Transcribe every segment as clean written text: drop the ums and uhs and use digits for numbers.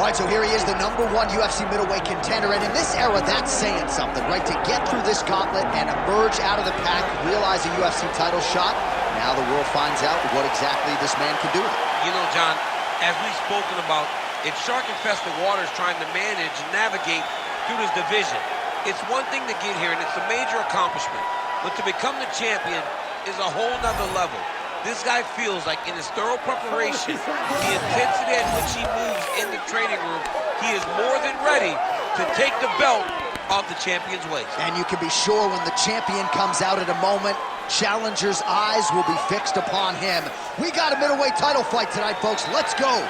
All right, so here he is, the #1 UFC middleweight contender, and in this era, that's saying something, right? To get through this gauntlet and emerge out of the pack, realize a UFC title shot, now the world finds out what exactly this man can do with it. You know, John, as we've spoken about, it's shark-infested waters trying to manage and navigate through this division. It's one thing to get here, and it's a major accomplishment, but to become the champion is a whole nother level. This guy feels like in his thorough preparation, the intensity at which he moves in the training room, he is more than ready to take the belt off the champion's waist. And you can be sure when the champion comes out at a moment, challengers' eyes will be fixed upon him. We got a middleweight title fight tonight, folks. Let's go.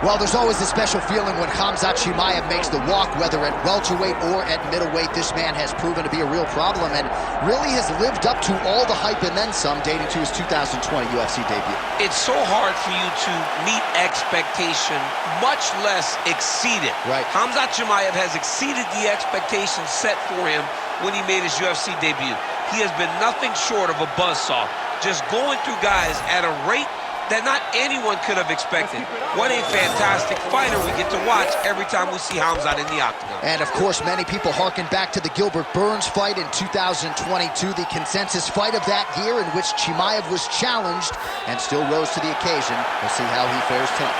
Well, there's always a special feeling when Khamzat Chimaev makes the walk, whether at welterweight or at middleweight. This man has proven to be a real problem and really has lived up to all the hype and then some, dating to his 2020 UFC debut. It's so hard for you to meet expectation, much less exceed it. Right. Khamzat Chimaev has exceeded the expectations set for him when he made his UFC debut. He has been nothing short of a buzzsaw, just going through guys at a rate that not anyone could have expected. What a fantastic fighter we get to watch every time we see Khamzat in the octagon. And of course, many people harken back to the Gilbert Burns fight in 2022, the consensus fight of that year in which Chimaev was challenged and still rose to the occasion. We'll see how he fares tonight.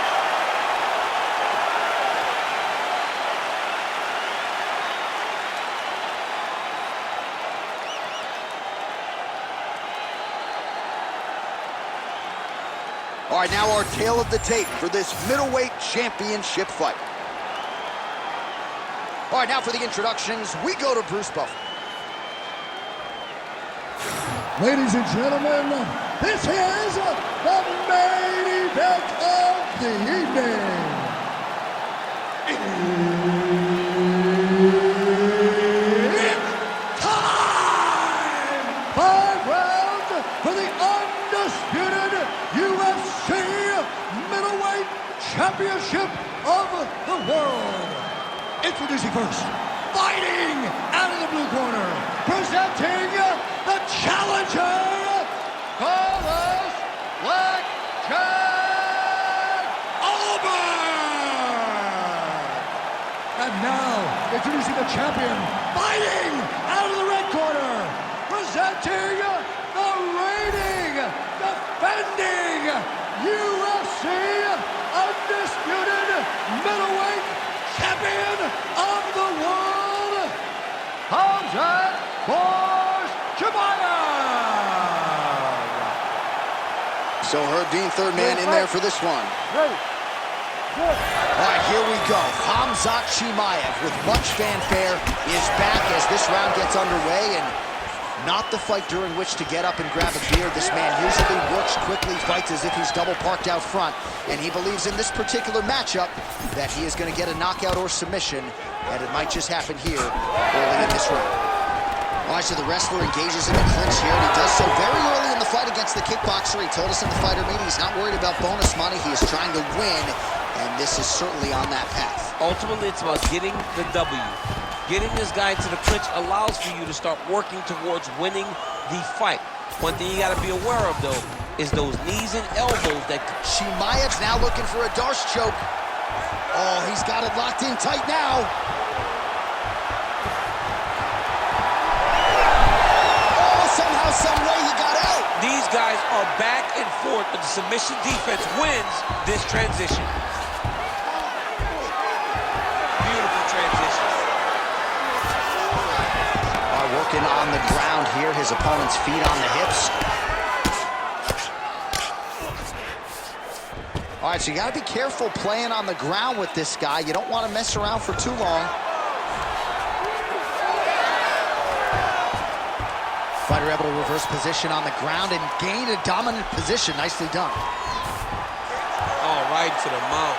All right, now our tale of the tape for this middleweight championship fight. All right, now for the introductions, we go to Bruce Buffer. Ladies and gentlemen, this is the main event of the evening. It's time! 5 rounds for the undisputed UFC middleweight championship of the world. Introducing first, fighting out of the blue corner, presenting the challenger, Carlos Blackjack Ulberg. And now, introducing the champion, fighting out of the red corner, presenting the reigning, defending UFC undisputed middleweight champion of the world, Khamzat Chimaev. So Herb Dean, third man in there for this one. Ready. Good. All right, here we go. Khamzat Chimaev, with much fanfare, is back as this round gets underway, and not the fight during which to get up and grab a beer. This man usually works quickly, fights as if he's double parked out front, and he believes in this particular matchup that he is going to get a knockout or submission, and it might just happen here early in this round. All right, so the wrestler engages in the clinch here, and he does so very early in the fight against the kickboxer. He told us in the fighter meeting he's not worried about bonus money. He is trying to win, and this is certainly on that path. Ultimately, it's about getting the W. Getting this guy to the clinch allows for you to start working towards winning the fight. One thing you got to be aware of, though, is those knees and elbows that... Chimaev's now looking for a Darce choke. Oh, he's got it locked in tight now. Somehow, some way he got out. These guys are back and forth, but the submission defense wins this transition. Beautiful transition. Working on the ground here, his opponent's feet on the hips. All right, so you got to be careful playing on the ground with this guy. You don't want to mess around for too long. Fighter able to reverse position on the ground and gain a dominant position. Nicely done. All right, to the mount.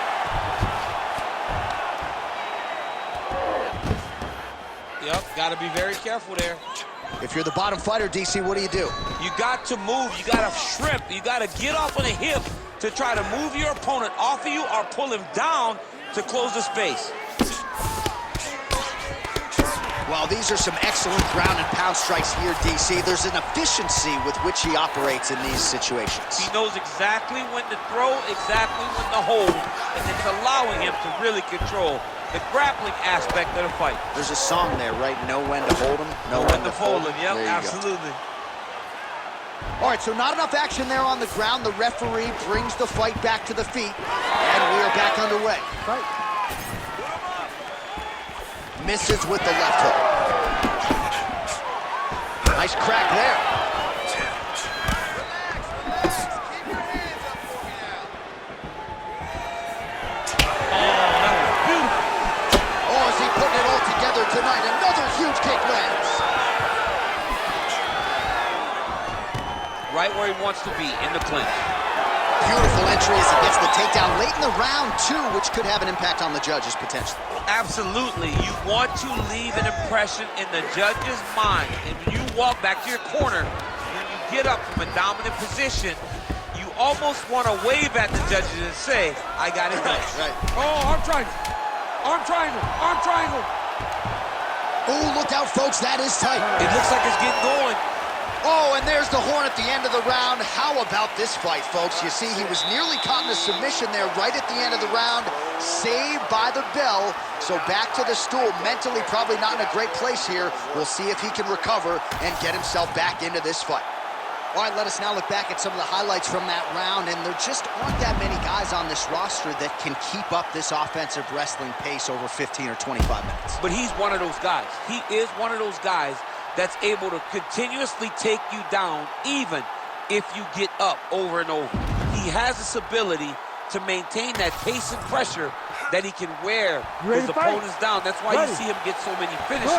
Yep, got to be very careful there. If you're the bottom fighter, DC, what do? You got to move. You got to shrimp. You got to get off on a hip to try to move your opponent off of you or pull him down to close the space. Well, these are some excellent ground and pound strikes here, DC. There's an efficiency with which he operates in these situations. He knows exactly when to throw, exactly when to hold, and it's allowing him to really control the grappling aspect of the fight. There's a song there, right? Know when to hold him, know when to fold him. Yep, absolutely. All right, so not enough action there on the ground. The referee brings the fight back to the feet, and we are back underway. Fight. Misses with the left hook. Nice crack there. Oh, is he putting it all together tonight? Another huge kick lands. Right where he wants to be, in the clinch. Beautiful entry as he gets the takedown late in the round, too, which could have an impact on the judges, potentially. Absolutely. You want to leave an impression in the judge's mind. And when you walk back to your corner, when you get up from a dominant position, you almost want to wave at the judges and say, I got it done. Right. Oh, arm triangle. Arm triangle. Arm triangle. Oh, look out, folks. That is tight. It looks like it's getting going. Oh, and there's the horn at the end of the round. How about this fight, folks? You see, he was nearly caught in a submission there right at the end of the round. Saved by the bell. So back to the stool. Mentally probably not in a great place here. We'll see if he can recover and get himself back into this fight. All right, let us now look back at some of the highlights from that round. And there just aren't that many guys on this roster that can keep up this offensive wrestling pace over 15 or 25 minutes. But he's one of those guys. He is one of those guys that's able to continuously take you down even if you get up over and over. He has this ability to maintain that pace and pressure that he can wear his opponents down. That's why you see him get so many finishes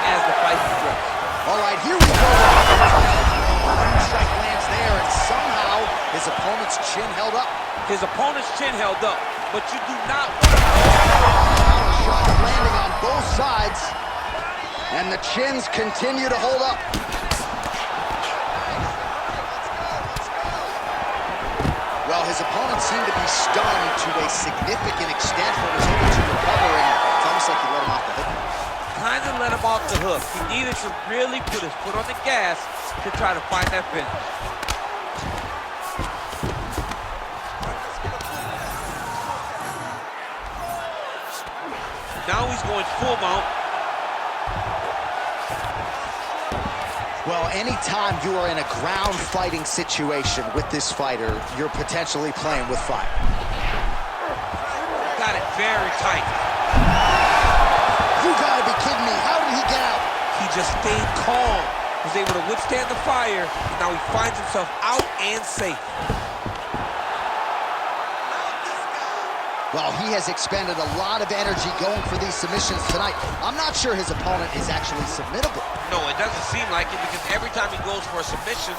as the fight progresses. All right, here we go. Strike lands there, and somehow his opponent's chin held up. His opponent's chin held up, but you do not want to... Power shot landing on both sides. And the chins continue to hold up. Well, his opponent seemed to be stunned to a significant extent, but was able to recover, and it's almost like he let him off the hook. Kind of let him off the hook. He needed to really put his foot on the gas to try to find that finish. Now he's going full mount. Well, anytime you are in a ground fighting situation with this fighter, you're potentially playing with fire. Got it very tight. You gotta be kidding me. How did he get out? He just stayed calm, was able to withstand the fire, and now he finds himself out and safe. Well, he has expended a lot of energy going for these submissions tonight. I'm not sure his opponent is actually submittable. No, it doesn't seem like it, because every time he goes for a submission,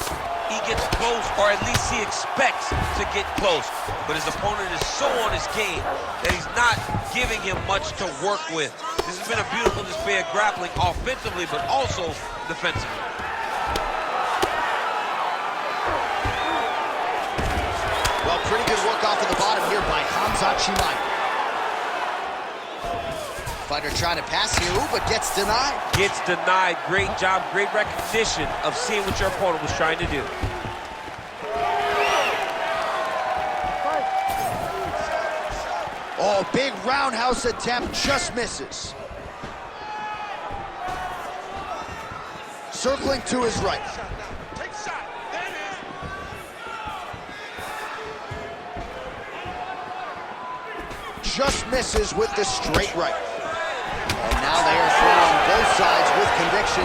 he gets close, or at least he expects to get close. But his opponent is so on his game that he's not giving him much to work with. This has been a beautiful display of grappling offensively, but also defensively. Well, pretty good work off of the bottom here by Khamzat Chimaev. Fighter trying to pass you, but gets denied. Gets denied. Great job, great recognition of seeing what your opponent was trying to do. Oh, big roundhouse attempt, just misses. Circling to his right. Just misses with the straight right. And now they are throwing both sides with conviction.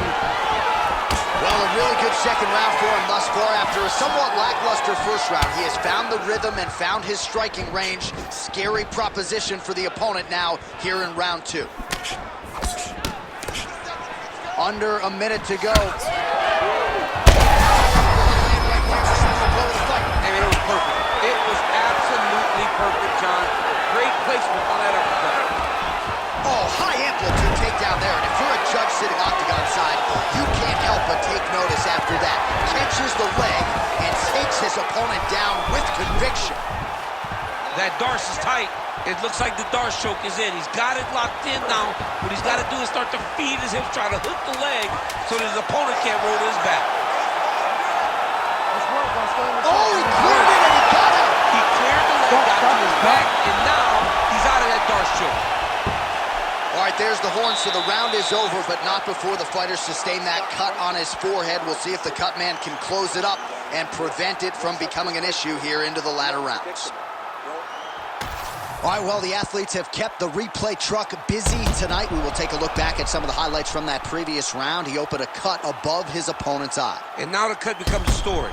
Well, a really good second round for him thus far. After a somewhat lackluster first round, he has found the rhythm and found his striking range. Scary proposition for the opponent now here in round two. Under a minute to go. I mean, it was perfect. It was absolutely perfect, John. Great placement on that uppercut. Oh, high amplitude takedown there. And if you're a judge sitting octagon side, you can't help but his opponent down with conviction. That Darce is tight. It looks like the Darce choke is in. He's got it locked in now. What he's got to do is start to feed his hips, try to hook the leg so that his opponent can't roll to his back. Oh, he cleared it and he got out. He cleared the leg, got to his back, and now he's out of that Darce choke. All right, there's the horn, so the round is over, but not before the fighter sustained that cut on his forehead. We'll see if the cut man can close it up and prevent it from becoming an issue here into the latter rounds. All right, well, the athletes have kept the replay truck busy tonight. We will take a look back at some of the highlights from that previous round. He opened a cut above his opponent's eye. And now the cut becomes a story.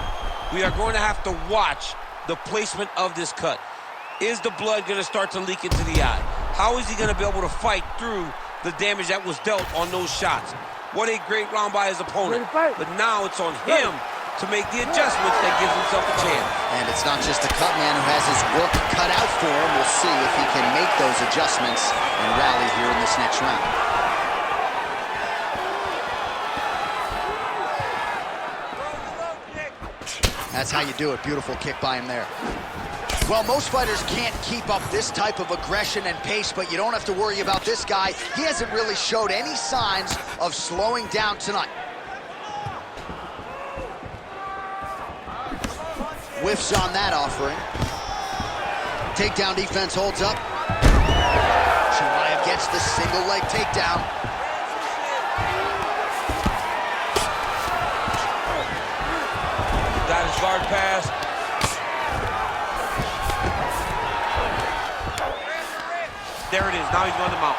We are going to have to watch the placement of this cut. Is the blood going to start to leak into the eye? How is he going to be able to fight through the damage that was dealt on those shots? What a great round by his opponent. But now it's on him to make the adjustments that gives himself a chance. And it's not just the cut man who has his work cut out for him. We'll see if he can make those adjustments and rally here in this next round. That's how you do it. Beautiful kick by him there. Well, most fighters can't keep up this type of aggression and pace, but you don't have to worry about this guy. He hasn't really showed any signs of slowing down tonight. Whiffs on that offering. Takedown defense holds up. Chimaev gets the single leg takedown. Got his guard pass. There it is. Now he's going to mount.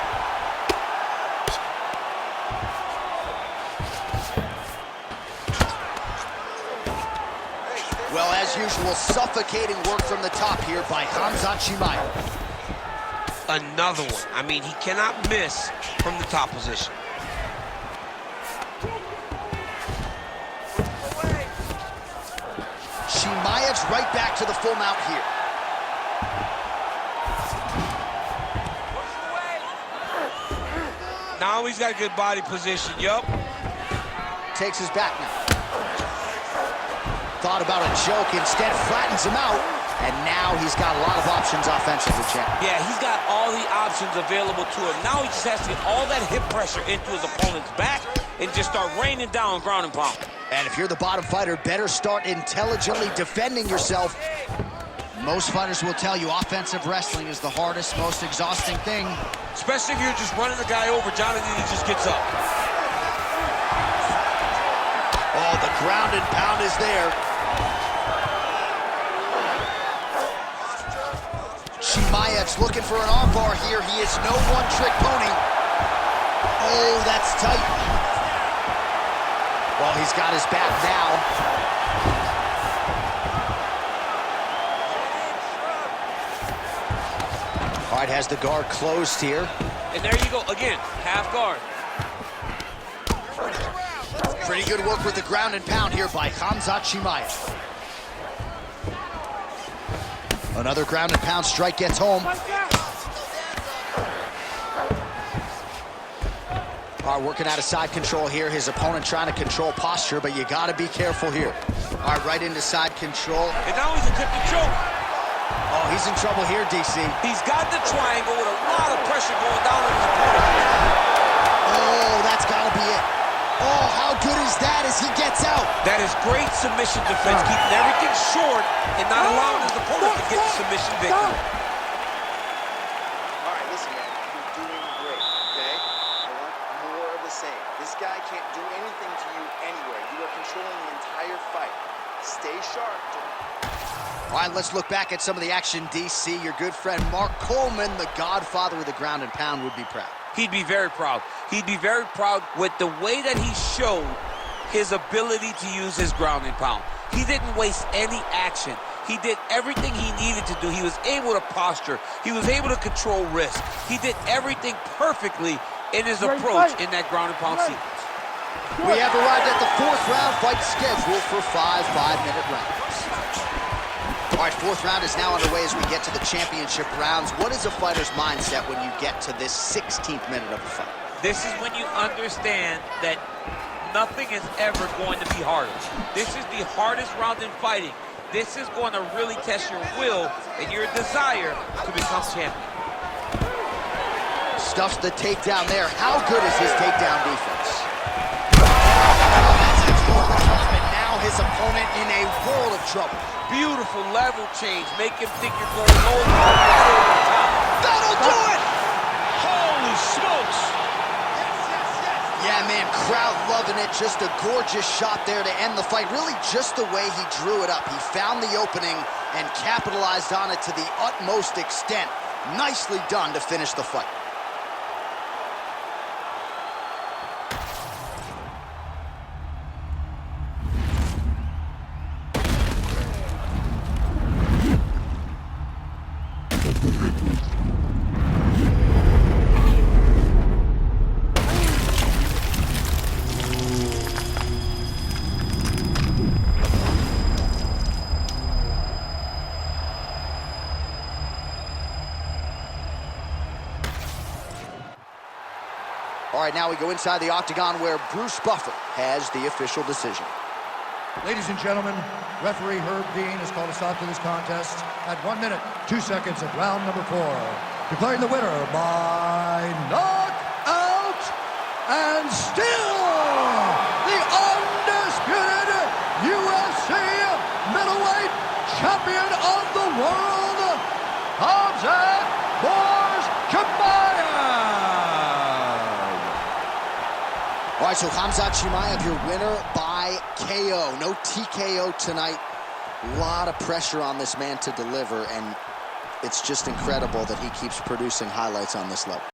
Well, as usual, suffocating work from the top here by Khamzat Chimaev. Another one. I mean, he cannot miss from the top position. Chimaev's right back to the full mount here. Now he's got a good body position. Yup. Takes his back now. Thought about a choke, instead flattens him out, and now he's got a lot of options offensively, champ. Yeah, he's got all the options available to him. Now he just has to get all that hip pressure into his opponent's back and just start raining down ground and pound. And if you're the bottom fighter, better start intelligently defending yourself. Most fighters will tell you offensive wrestling is the hardest, most exhausting thing. Especially if you're just running the guy over. Jonathan, he just gets up. Oh, the ground and pound is there. Chimaev's looking for an armbar here. He is no one-trick pony. Oh, that's tight. Well, he's got his back now. All right, has the guard closed here. And there you go, again, half guard. Pretty good work with the ground and pound here by Khamzat Chimaev. Another ground and pound strike gets home. All right, working out of side control here. His opponent trying to control posture, but you got to be careful here. All right, right into side control. And now he's attempting to choke. Oh, he's in trouble here, DC. He's got the triangle with a lot of pressure going down on his opponent. Oh, that's got to be it. Oh, how good is that as he gets out? That is great submission defense, keeping everything short and not allowing his opponent to get the submission victory. All right, listen, man, you're doing great, okay? I want more of the same. This guy can't do anything to you anyway. You are controlling the entire fight. Stay sharp. All right, let's look back at some of the action, DC. Your good friend Mark Coleman, the godfather of the ground and pound, would be proud. He'd be very proud. He'd be very proud with the way that he showed his ability to use his ground and pound. He didn't waste any action. He did everything he needed to do. He was able to posture. He was able to control risk. He did everything perfectly in his approach in that ground and pound sequence. We have arrived at the fourth round, fight scheduled for 5 5-minute rounds. All right, fourth round is now underway as we get to the championship rounds. What is a fighter's mindset when you get to this 16th minute of the fight? This is when you understand that nothing is ever going to be harder. This is the hardest round in fighting. This is going to really test your will and your desire to become champion. Stuffs the takedown there. How good is his takedown defense? That's over the top, and now his opponent in a world of trouble. Beautiful level change. Make him think you're going over the top. That'll do it! Holy smokes! Yeah, man, crowd loving it. Just a gorgeous shot there to end the fight. Really just the way he drew it up. He found the opening and capitalized on it to the utmost extent. Nicely done to finish the fight. All right, now we go inside the octagon where Bruce Buffer has the official decision. Ladies and gentlemen, referee Herb Dean has called a stop to this contest at 1 minute, 2 seconds of round number 4. Declaring the winner by knockout and still the undisputed UFC middleweight champion of the world, Khamzat Chimaev. All right, so Khamzat Chimaev, your winner by KO. No TKO tonight. A lot of pressure on this man to deliver, and it's just incredible that he keeps producing highlights on this level.